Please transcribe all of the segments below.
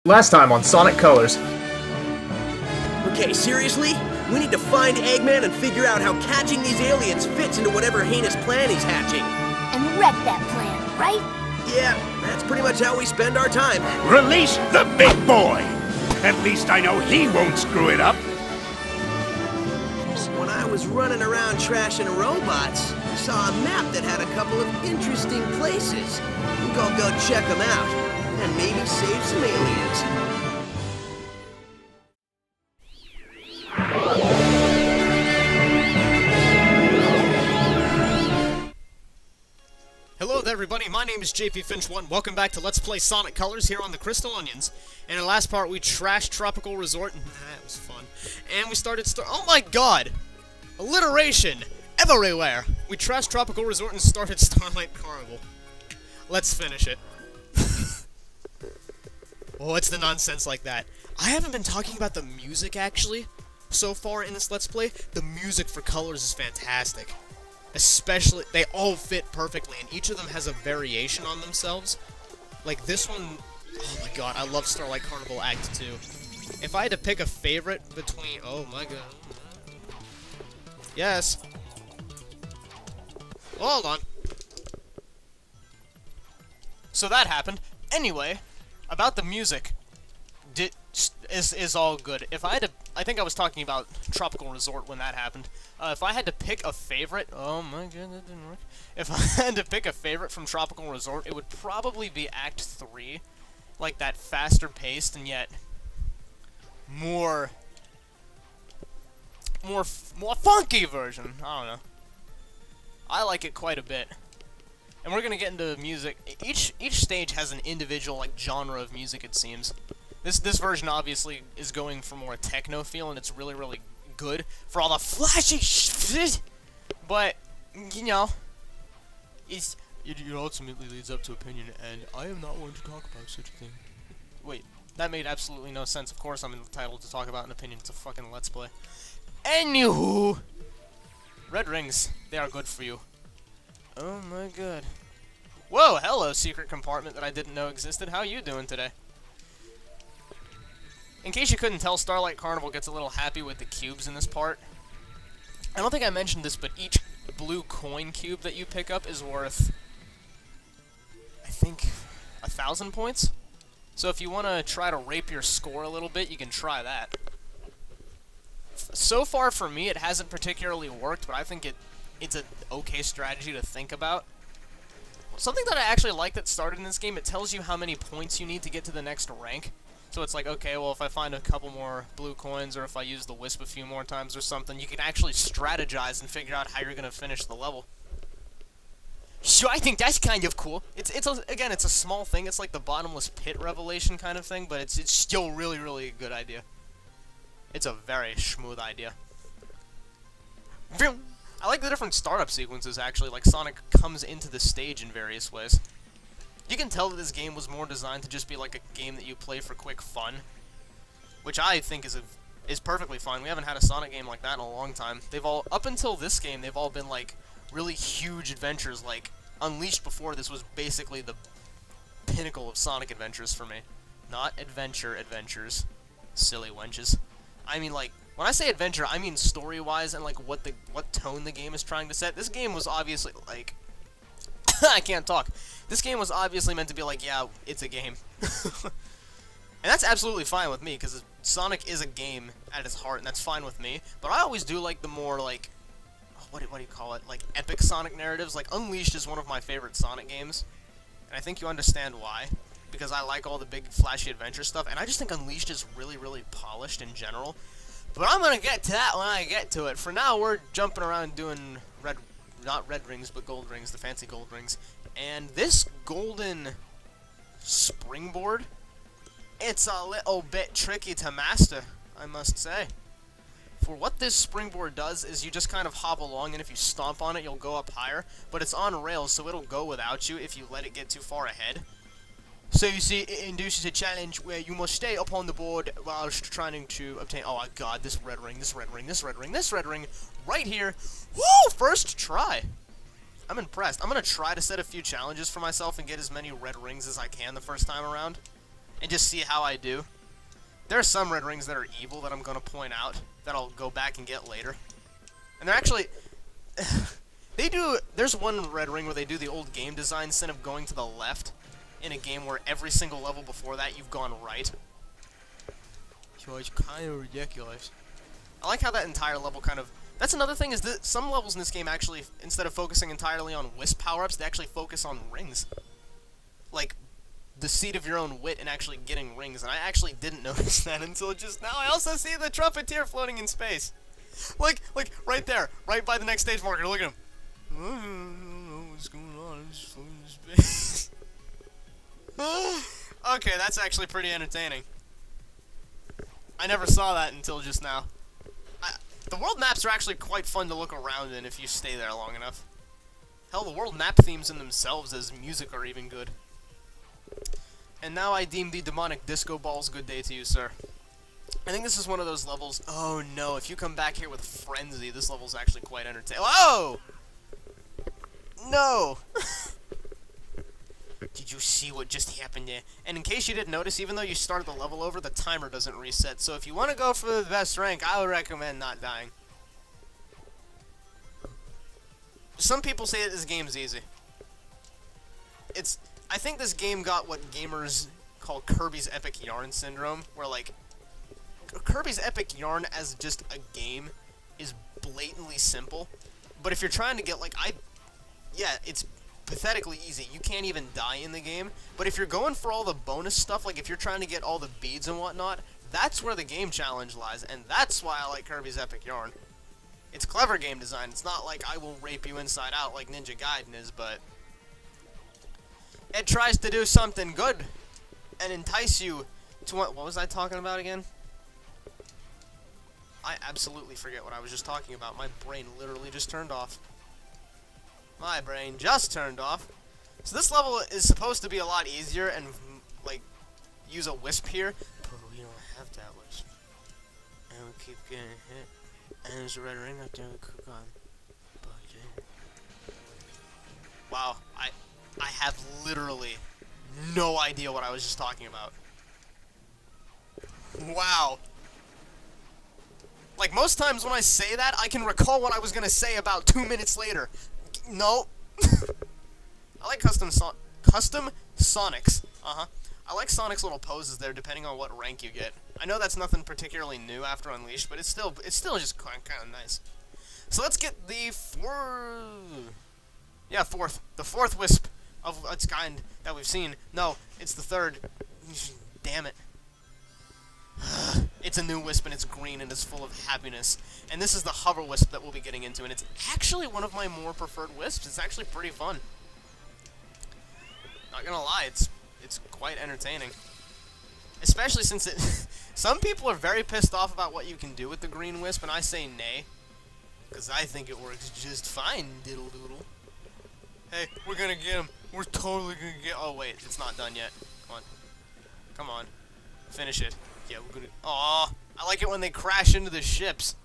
Last time on Sonic Colors. Okay, seriously? We need to find Eggman and figure out how catching these aliens fits into whatever heinous plan he's hatching. And wreck that plan, right? Yeah, that's pretty much how we spend our time. Release the big boy! At least I know he won't screw it up. When I was running around trashing robots, I saw a map that had a couple of interesting places. We'll go check them out. And maybe save some aliens. Hello there everybody, my name is JP Finch1. Welcome back to Let's Play Sonic Colors here on the Crystal Onions. And in the last part we trashed Tropical Resort, and that was fun. And we started oh my god! Alliteration! Everywhere! We trashed Tropical Resort and started Starlight Carnival. Let's finish it. Oh, what's the nonsense like that? I haven't been talking about the music, actually, so far in this Let's Play. The music for Colors is fantastic. Especially, they all fit perfectly, and each of them has a variation on themselves. Like this one, oh my god, I love Starlight Carnival Act 2. If I had to pick a favorite between, oh my god. Yes. Hold on. So that happened. Anyway, about the music, is all good. If I had to, I think I was talking about Tropical Resort when that happened. If I had to pick a favorite, oh my god, that didn't work. If I had to pick a favorite from Tropical Resort, it would probably be Act 3. Like that faster paced and yet more funky version. I don't know. I like it quite a bit. And we're gonna get into music. Each stage has an individual like genre of music, it seems. This version obviously is going for more techno feel, and it's really good for all the flashy shit. But you know, it ultimately leads up to opinion, and I am not one to talk about such a thing. Wait, that made absolutely no sense. Of course, I'm entitled to talk about an opinion. It's a fucking Let's Play. Anywho, red rings, they are good for you. Oh my god. Whoa, hello, secret compartment that I didn't know existed. How you doing today? In case you couldn't tell, Starlight Carnival gets a little happy with the cubes in this part. I don't think I mentioned this, but each blue coin cube that you pick up is worth, I think, 1,000 points? So if you want to try to rape your score a little bit, you can try that. So far for me, it hasn't particularly worked, but I think it's an okay strategy to think about. Something that I actually like that started in this game, it tells you how many points you need to get to the next rank. So it's like, okay, well, if I find a couple more blue coins, or if I use the wisp a few more times or something, you can actually strategize and figure out how you're going to finish the level. So I think that's kind of cool. Again, it's a small thing. It's like the bottomless pit revelation kind of thing, but it's still really a good idea. It's a very smooth idea. I like the different startup sequences, actually. Like, Sonic comes into the stage in various ways. You can tell that this game was more designed to just be like a game that you play for quick fun, which I think is perfectly fine. We haven't had a Sonic game like that in a long time. Up until this game, they've all been like really huge adventures. Like Unleashed before this was basically the pinnacle of Sonic adventures for me. Not adventures, silly wenches. I mean, like, when I say adventure, I mean story-wise and like what tone the game is trying to set. This game was obviously like I can't talk. This game was obviously meant to be like, yeah, it's a game. And that's absolutely fine with me, because Sonic is a game at its heart, and that's fine with me. But I always do like the more, like, what do you call it? Like, epic Sonic narratives. Like, Unleashed is one of my favorite Sonic games. And I think you understand why. Because I like all the big, flashy adventure stuff, and I just think Unleashed is really polished in general. But I'm gonna get to that when I get to it. For now, we're jumping around doing not red rings, but gold rings, the fancy gold rings. And this golden springboard, it's a little bit tricky to master, I must say. For what this springboard does is you just kind of hop along, and if you stomp on it, you'll go up higher. But it's on rails, so it'll go without you if you let it get too far ahead. So you see, it induces a challenge where you must stay up on the board whilst trying to obtain, oh my god, this red ring, right here. Woo! First try. I'm impressed. I'm gonna try to set a few challenges for myself and get as many red rings as I can the first time around. and just see how I do. There are some red rings that are evil that I'm going to point out that I'll go back and get later. And they're actually... There's one red ring where they do the old game design instead of going to the left in a game where every single level before that you've gone right. So it's kind of ridiculous. I like how that entire level kind of... That's another thing, is that some levels in this game actually, instead of focusing entirely on wisp power-ups, they actually focus on rings. Like, the seat of your own wit and actually getting rings, and I actually didn't notice that until just now. I also see the Trumpeteer floating in space. Like, right there, right by the next stage marker, look at him. I don't know what's going on, I'm just floating in space. Okay, that's actually pretty entertaining. I never saw that until just now. The world maps are actually quite fun to look around in if you stay there long enough. Hell, the world map themes in themselves as music are even good. And now I deem the demonic disco balls. Good day to you, sir. I think this is one of those levels... Oh no, if you come back here with Frenzy, this level's actually quite entertaining. Whoa! No! Did you see what just happened there? And in case you didn't notice, even though you started the level over, the timer doesn't reset. So if you want to go for the best rank, I would recommend not dying. Some people say that this game's easy. I think this game got what gamers call Kirby's Epic Yarn syndrome, where, like, Kirby's Epic Yarn as just a game is blatantly simple. But if you're trying to get, like, yeah, it's pathetically easy. You can't even die in the game. But if you're going for all the bonus stuff, like if you're trying to get all the beads and whatnot, that's where the game challenge lies, and that's why I like Kirby's Epic Yarn. It's clever game design. It's not like I will rape you inside out like Ninja Gaiden is, but it tries to do something good and entice you to what was I talking about again? I absolutely forget what I was just talking about. My brain literally just turned off. My brain just turned off. So this level is supposed to be a lot easier and, like, use a wisp here. But we don't have that wisp. And we keep getting hit. And there's a red ring out there we cook on. But, yeah. Wow. I have literally no idea what I was just talking about. Wow. Like, most times when I say that, I can recall what I was going to say about 2 minutes later. No. I like custom Sonics. I like Sonic's little poses there, depending on what rank you get. I know that's nothing particularly new after Unleashed, but it's still just kind of nice. So let's get the fourth wisp of its kind that we've seen. No, it's the third. Damn it. It's a new wisp, and it's green, and it's full of happiness. And this is the hover wisp that we'll be getting into, and it's actually one of my more preferred wisps. It's actually pretty fun. Not gonna lie, it's quite entertaining. Especially since it... Some people are very pissed off about what you can do with the green wisp, and I say nay. Because I think it works just fine, diddle doodle. Hey, we're gonna get him. We're totally gonna get... Oh, wait, it's not done yet. Come on. Come on. Finish it. Yeah, we're gonna... Aw, I like it when they crash into the ships.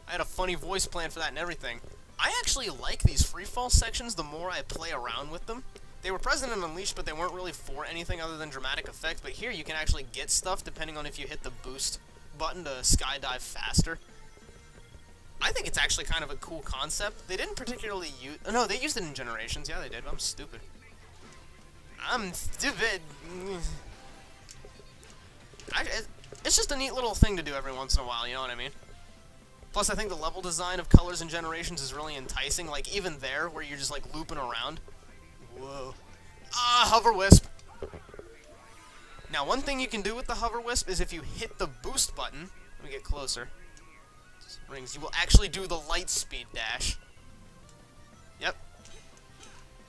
I had a funny voice plan for that and everything. I actually like these freefall sections the more I play around with them. They were present in Unleashed, but they weren't really for anything other than dramatic effect. But here you can actually get stuff depending on if you hit the boost button to skydive faster. I think it's actually kind of a cool concept. They didn't particularly use... No, they used it in Generations. Yeah, they did. I'm stupid. I'm stupid. It's just a neat little thing to do every once in a while, you know what I mean? Plus, I think the level design of Colors and Generations is really enticing. Like, even there, where you're just, like, looping around. Whoa. Ah, hover wisp. Now, one thing you can do with the hover wisp is if you hit the boost button, let me get closer. Rings, you will actually do the light speed dash. Yep.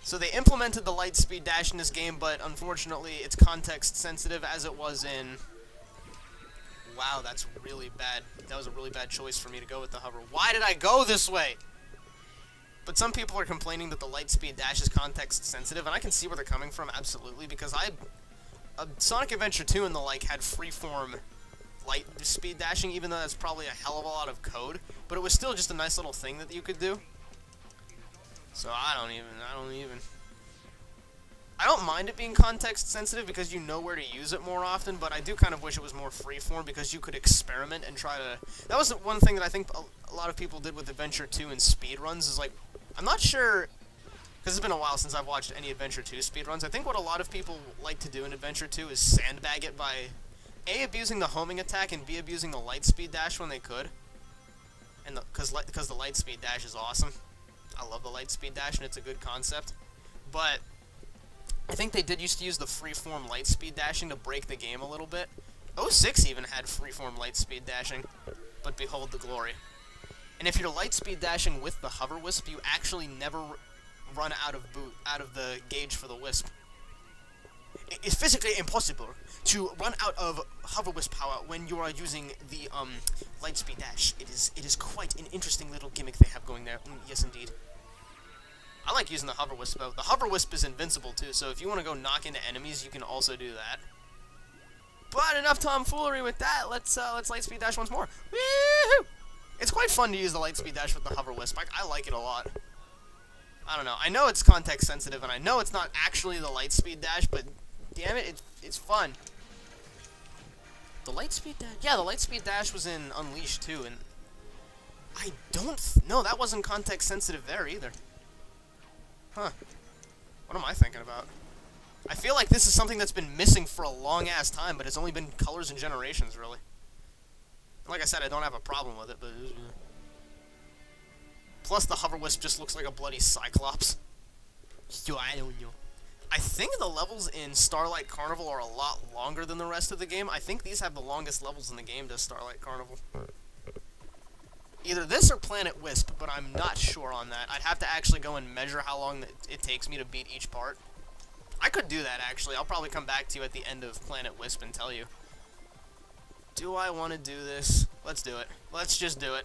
So they implemented the light speed dash in this game, but unfortunately it's context sensitive as it was in... Wow, that's really bad. That was a really bad choice for me to go with the hover. Why did I go this way? But some people are complaining that the light speed dash is context sensitive, and I can see where they're coming from, absolutely, because Sonic Adventure 2 and the like had freeform light speed dashing, even though that's probably a hell of a lot of code, but it was still just a nice little thing that you could do. So I I don't mind it being context sensitive because you know where to use it more often, but I do kind of wish it was more freeform because you could experiment and try to... That was one thing that I think a lot of people did with Adventure 2 and speedruns is like, I'm not sure, because it's been a while since I've watched any Adventure 2 speedruns. I think what a lot of people like to do in Adventure 2 is sandbag it by A, abusing the homing attack, and B, abusing the light speed dash when they could. And because the light speed dash is awesome. I love the light speed dash, and it's a good concept. But I think they used to use the freeform light speed dashing to break the game a little bit. 06 even had freeform light speed dashing, but behold the glory. And if you're light speed dashing with the hover wisp, you actually never run out of the gauge for the wisp. It's physically impossible to run out of hover wisp power when you are using the light speed dash. It is quite an interesting little gimmick they have going there. Yes, indeed. I like using the hover wisp though. The hover wisp is invincible too, so if you want to go knock into enemies, you can also do that. But enough tomfoolery with that. Let's light speed dash once more. Woohoo! It's quite fun to use the light speed dash with the hover wisp. I like it a lot. I don't know. I know it's context sensitive, and I know it's not actually the light speed dash, but damn it, it's fun. The light speed dash? Yeah, the light speed dash was in Unleashed too, and I don't... No, that wasn't context sensitive there either. Huh. What am I thinking about? I feel like this is something that's been missing for a long-ass time, but it's only been Colors and Generations, really. Like I said, I don't have a problem with it, but... Plus, the hover wisp just looks like a bloody Cyclops. Yo, I don't know. I think the levels in Starlight Carnival are a lot longer than the rest of the game. I think these have the longest levels in the game to Starlight Carnival. Either this or Planet Wisp, but I'm not sure on that. I'd have to actually go and measure how long it takes me to beat each part. I could do that, actually. I'll probably come back to you at the end of Planet Wisp and tell you. Do I want to do this? Let's do it. Let's just do it.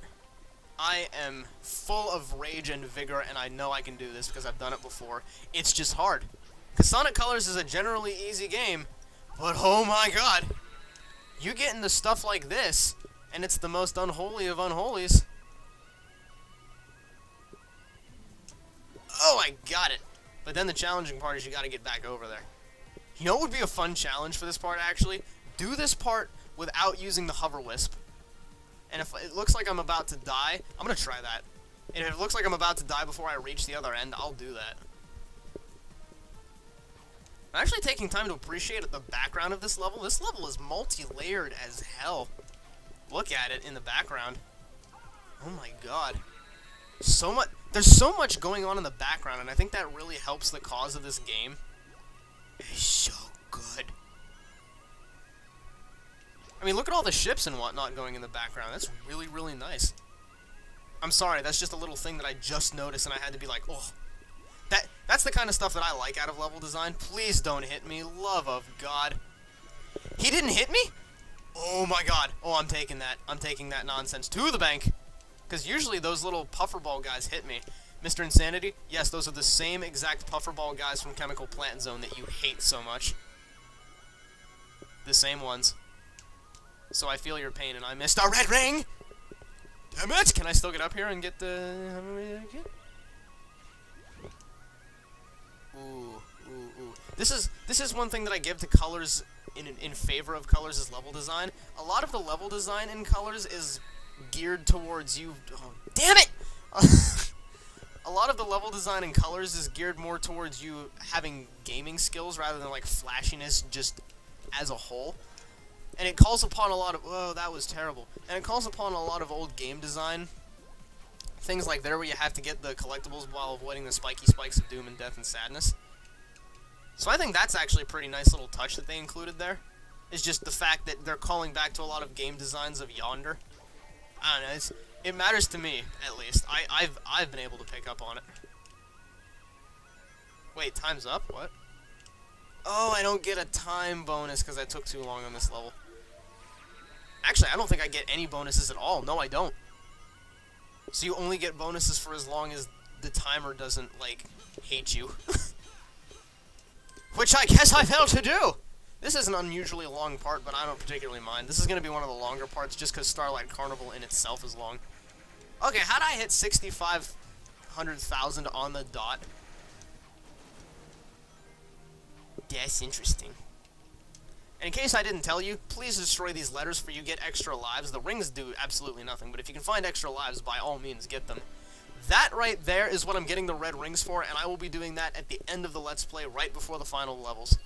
I am full of rage and vigor, and I know I can do this because I've done it before. It's just hard. Because Sonic Colors is a generally easy game, but oh my god. You get into stuff like this, and it's the most unholy of unholies. Oh, I got it. But then the challenging part is you gotta get back over there. You know what would be a fun challenge for this part, actually? Do this part without using the hover wisp. And if it looks like I'm about to die, I'm gonna try that. And if it looks like I'm about to die before I reach the other end, I'll do that. I'm actually taking time to appreciate the background of this level. This level is multi-layered as hell. Look at it in the background. Oh my god. So much. There's so much going on in the background, and I think that really helps the cause of this game. It's so good. I mean, look at all the ships and whatnot going in the background. That's really, really nice. I'm sorry, that's just a little thing that I just noticed, and I had to be like, oh. That's the kind of stuff that I like out of level design. Please don't hit me, love of God. He didn't hit me? Oh my god. Oh, I'm taking that. I'm taking that nonsense to the bank. Because usually those little puffer ball guys hit me. Mr. Insanity? Yes, those are the same exact puffer ball guys from Chemical Plant Zone that you hate so much. The same ones. So I feel your pain, and I missed a red ring! Damn it! Can I still get up here and get the... Ooh, ooh, ooh. This is one thing that I give to Colors in favor of Colors is level design. A lot of the level design in Colors is geared towards you... Oh, damn it! A lot of the level design in Colors is geared more towards you having gaming skills rather than, like, flashiness just as a whole. And it calls upon a lot of... Whoa, that was terrible. And it calls upon a lot of old game design. Things like there where you have to get the collectibles while avoiding the spiky spikes of doom and death and sadness. So I think that's actually a pretty nice little touch that they included there. Is just the fact that they're calling back to a lot of game designs of Yonder. I don't know, it matters to me, at least. I've been able to pick up on it. Wait, time's up? What? Oh, I don't get a time bonus because I took too long on this level. Actually, I don't think I get any bonuses at all. No, I don't. So you only get bonuses for as long as the timer doesn't, like, hate you. Which I guess I failed to do! This is an unusually long part, but I don't particularly mind. This is going to be one of the longer parts just because Starlight Carnival in itself is long. Okay, how'd I hit 6,500,000 on the dot? That's interesting. In case I didn't tell you, please destroy these letters for you get extra lives. The rings do absolutely nothing, but if you can find extra lives, by all means, get them. That right there is what I'm getting the red rings for, and I will be doing that at the end of the Let's Play, right before the final levels.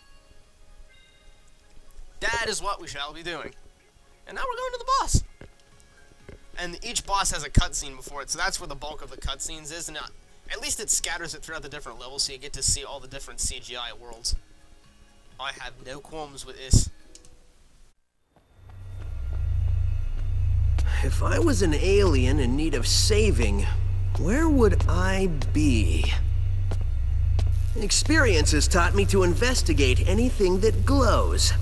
That is what we shall be doing. And now we're going to the boss. And each boss has a cutscene before it, so that's where the bulk of the cutscenes is, and at least it scatters it throughout the different levels, so you get to see all the different CGI worlds. I have no qualms with this. If I was an alien in need of saving, where would I be? Experience has taught me to investigate anything that glows.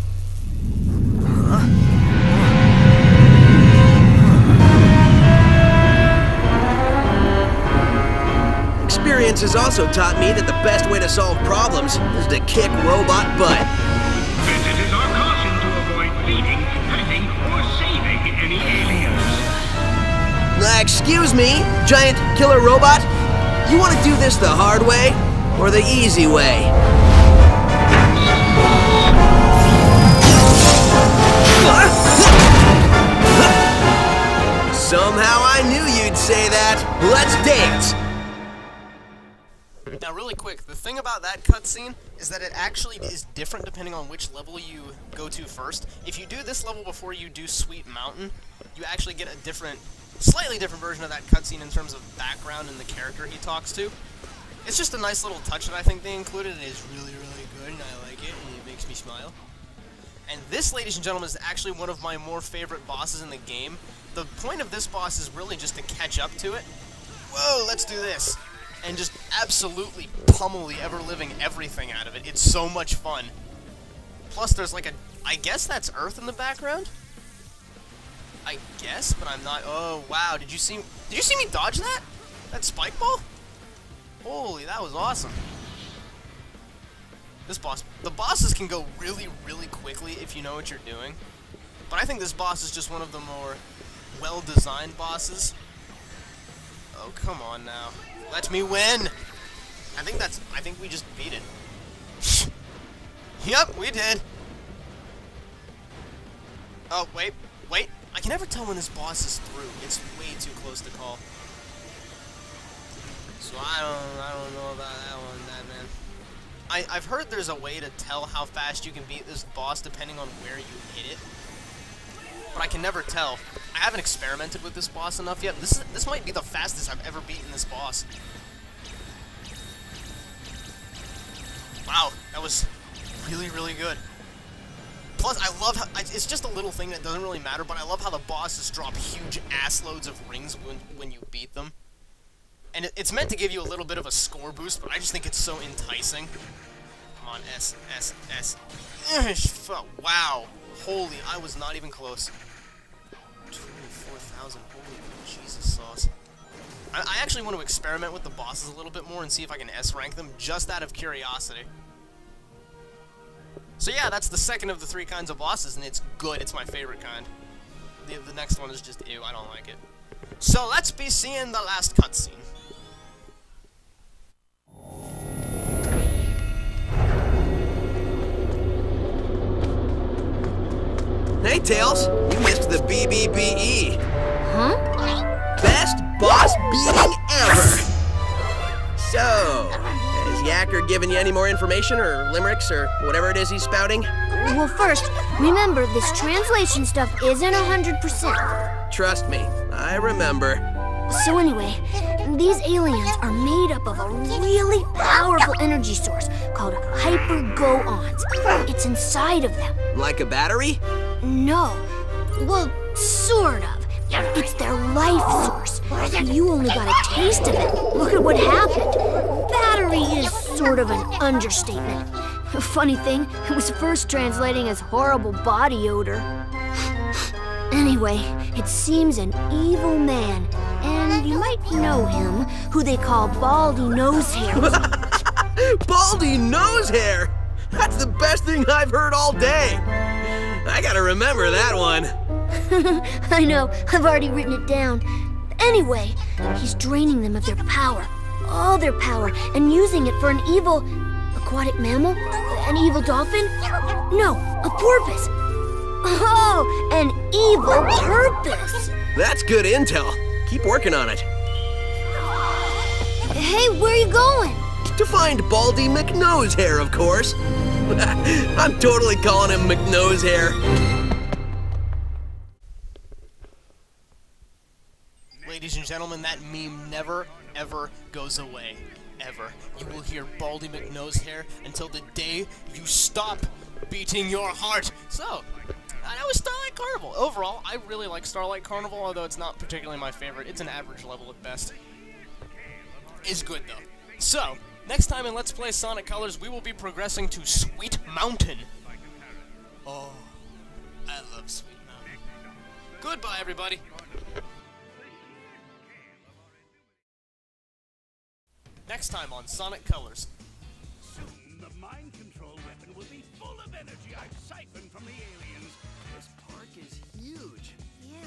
Experience has also taught me that the best way to solve problems is to kick robot butt. This is our caution to avoid feeding, petting, or saving any aliens. Excuse me, giant killer robot? You want to do this the hard way or the easy way? Somehow I knew you'd say that. Let's dance. Now, really quick, the thing about that cutscene is that it actually is different depending on which level you go to first. If you do this level before you do Sweet Mountain, you actually get a slightly different version of that cutscene in terms of background and the character he talks to. It's just a nice little touch that I think they included. It is really, really good, and I like it, and it makes me smile. And this, ladies and gentlemen, is actually one of my more favorite bosses in the game. The point of this boss is really just to catch up to it. Whoa, let's do this. And just absolutely pummel the ever-living everything out of it. It's so much fun. Plus, there's like I guess that's Earth in the background? I guess, but I'm not. Oh, wow. Did you see me dodge that? That spike ball? Holy, that was awesome. The bosses can go really, really quickly if you know what you're doing. But I think this boss is just one of the more well-designed bosses. Oh, come on now. Let me win! I think we just beat it. Yep, we did. Oh, wait. I can never tell when this boss is through. It's way too close to call. So I don't know about that one, man. I've heard there's a way to tell how fast you can beat this boss depending on where you hit it. But I can never tell. I haven't experimented with this boss enough yet. This might be the fastest I've ever beaten this boss. Wow, that was really, really good. Plus, I love how it's just a little thing that doesn't really matter, but I love how the bosses drop huge ass loads of rings when you beat them. And it's meant to give you a little bit of a score boost, but I just think it's so enticing. Come on, S. Wow. Holy, I was not even close. 24,000, holy Jesus sauce. I actually want to experiment with the bosses a little bit more and see if I can S-rank them, just out of curiosity. So yeah, that's the second of the 3 kinds of bosses, and it's good. It's my favorite kind. The next one is just ew, I don't like it. So let's be seeing the last cutscene. Hey, Tails, you missed the BBBE. Huh? Best boss beating ever! So, has Yacker given you any more information, or limericks, or whatever it is he's spouting? Well, first, remember, this translation stuff isn't 100%. Trust me, I remember. So anyway, these aliens are made up of a really powerful energy source called hyper-go-ons. It's inside of them. Like a battery? No. Well, sort of. It's their life source. You only got a taste of it. Look at what happened. Battery is sort of an understatement. Funny thing, it was first translating as horrible body odor. Anyway, it seems an evil man, and you might know him, who they call Baldy Nosehair. Baldy Nosehair? That's the best thing I've heard all day. I gotta remember that one. I know, I've already written it down. Anyway, he's draining them of their power, all their power, and using it for an evil aquatic mammal? An evil dolphin? No, a porpoise. Oh, an evil porpoise. That's good intel. Keep working on it. Hey, where are you going? To find Baldy McNosehair, of course. I'm totally calling him McNosehair. Ladies and gentlemen, that meme never, ever goes away. Ever. You will hear Baldy McNosehair until the day you stop beating your heart. So, that was Starlight Carnival. Overall, I really like Starlight Carnival, although it's not particularly my favorite. It's an average level at best. It's good, though. So, next time in Let's Play Sonic Colors, we will be progressing to Sweet Mountain. Oh, I love Sweet Mountain. Goodbye, everybody. Next time on Sonic Colors. Soon, the mind control weapon will be full of energy I've siphoned from the aliens. This park is huge. Yeah,